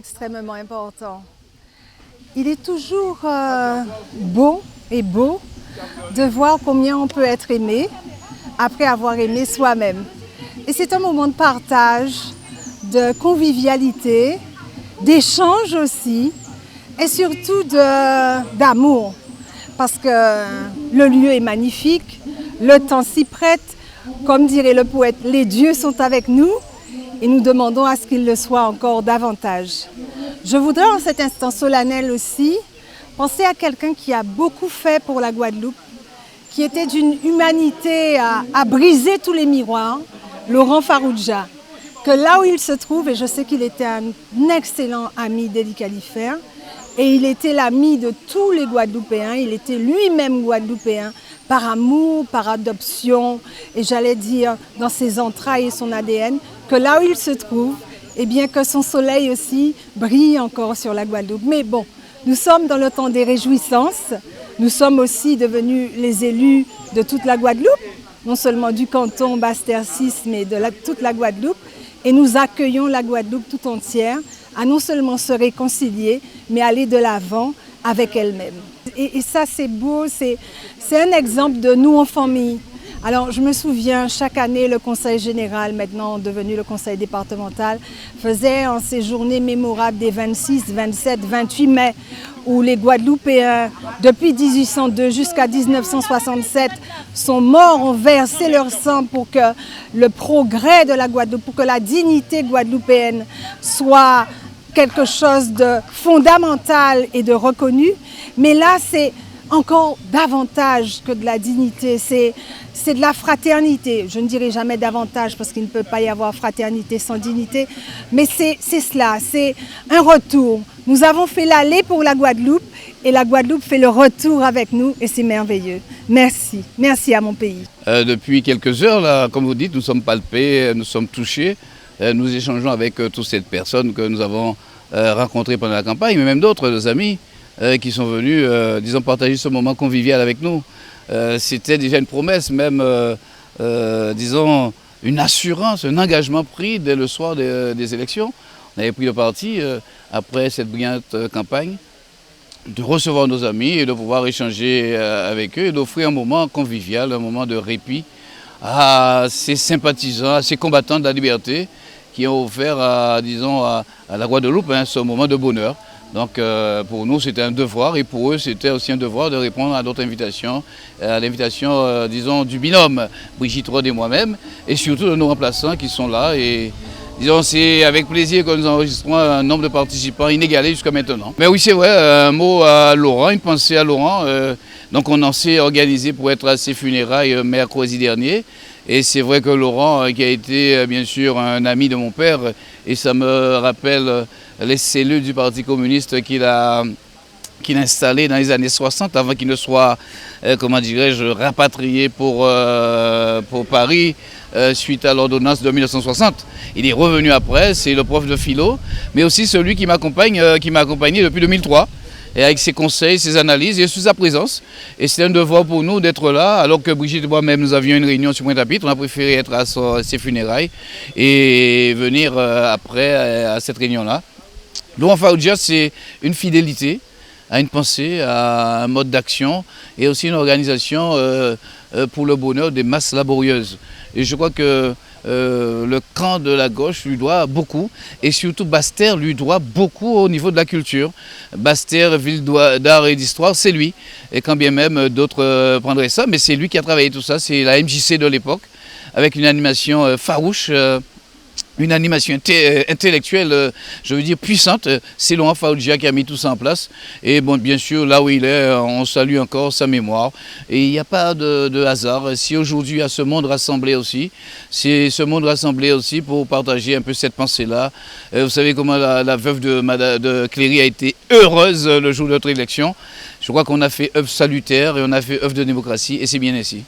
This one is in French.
extrêmement important. Il est toujours beau de voir combien on peut être aimé après avoir aimé soi-même. Et c'est un moment de partage, de convivialité, d'échange aussi, et surtout d'amour. Parce que le lieu est magnifique, le temps s'y prête. Comme dirait le poète, les dieux sont avec nous et nous demandons à ce qu'ils le soient encore davantage. Je voudrais en cet instant solennel aussi penser à quelqu'un qui a beaucoup fait pour la Guadeloupe, qui était d'une humanité à briser tous les miroirs, Laurent Farrugia, que là où il se trouve, et je sais qu'il était un excellent ami d'Élie Califère, et il était l'ami de tous les Guadeloupéens, il était lui-même Guadeloupéen, par amour, par adoption, et j'allais dire dans ses entrailles et son ADN, que là où il se trouve, eh bien que son soleil aussi brille encore sur la Guadeloupe. Mais bon, nous sommes dans le temps des réjouissances, nous sommes aussi devenus les élus de toute la Guadeloupe, non seulement du canton Basse-Terre-6, mais de toute la Guadeloupe, et nous accueillons la Guadeloupe tout entière à non seulement se réconcilier, mais aller de l'avant avec elle-même. Et ça, c'est beau, c'est un exemple de nous en famille. Alors, je me souviens, chaque année, le Conseil général, maintenant devenu le Conseil départemental, faisait en ces journées mémorables des 26, 27, 28 mai, où les Guadeloupéens, depuis 1802 jusqu'à 1967, sont morts, ont versé leur sang pour que le progrès de la Guadeloupe, pour que la dignité guadeloupéenne soit quelque chose de fondamental et de reconnu. Mais là, c'est encore davantage que de la dignité, c'est de la fraternité. Je ne dirai jamais davantage parce qu'il ne peut pas y avoir fraternité sans dignité, mais c'est cela, c'est un retour. Nous avons fait l'aller pour la Guadeloupe et la Guadeloupe fait le retour avec nous et c'est merveilleux. Merci, merci à mon pays. Depuis quelques heures, là, comme vous dites, nous sommes palpés, nous sommes touchés. Nous échangeons avec toutes ces personnes que nous avons rencontrées pendant la campagne, mais même d'autres amis qui sont venus, disons, partager ce moment convivial avec nous. C'était déjà une promesse, même, disons, une assurance, un engagement pris dès le soir des élections. On avait pris le parti, après cette brillante campagne, de recevoir nos amis et de pouvoir échanger avec eux et d'offrir un moment convivial, un moment de répit à ces sympathisants, à ces combattants de la liberté qui ont offert, disons, à la Guadeloupe ce moment de bonheur. Donc pour nous c'était un devoir et pour eux c'était aussi un devoir de répondre à notre invitation, à l'invitation disons du binôme Brigitte Rode et moi-même et surtout de nos remplaçants qui sont là et disons c'est avec plaisir que nous enregistrons un nombre de participants inégalé jusqu'à maintenant. Mais oui c'est vrai, un mot à Laurent, une pensée à Laurent, donc on en s'est organisé pour être à ses funérailles mercredi dernier. Et c'est vrai que Laurent, qui a été bien sûr un ami de mon père, et ça me rappelle les cellules du Parti communiste qu'il a installées dans les années 60, avant qu'il ne soit, comment dirais-je, rapatrié pour Paris, suite à l'ordonnance de 1960. Il est revenu après, c'est le prof de philo, mais aussi celui qui m'a accompagné depuis 2003. Et avec ses conseils, ses analyses et sous sa présence. Et c'est un devoir pour nous d'être là, alors que Brigitte et moi-même, nous avions une réunion sur Pointe-à-Pitre. On a préféré être à ses funérailles et venir après à cette réunion-là. Laurent Farrugia, c'est une fidélité à une pensée, à un mode d'action et aussi une organisation pour le bonheur des masses laborieuses. Et je crois que le camp de la gauche lui doit beaucoup et surtout Basse-Terre lui doit beaucoup au niveau de la culture. Basse-Terre, ville d'art et d'histoire, c'est lui. Et quand bien même d'autres prendraient ça, mais c'est lui qui a travaillé tout ça, c'est la MJC de l'époque, avec une animation farouche, une animation intellectuelle, je veux dire puissante. C'est Laurent Farrugia qui a mis tout ça en place. Et bon, bien sûr, là où il est, on salue encore sa mémoire. Et il n'y a pas de hasard. Si aujourd'hui il y a ce monde rassemblé aussi, c'est ce monde rassemblé aussi pour partager un peu cette pensée-là. Vous savez comment la veuve de Cléry a été heureuse le jour de notre élection. Je crois qu'on a fait œuvre salutaire et on a fait œuvre de démocratie et c'est bien ainsi.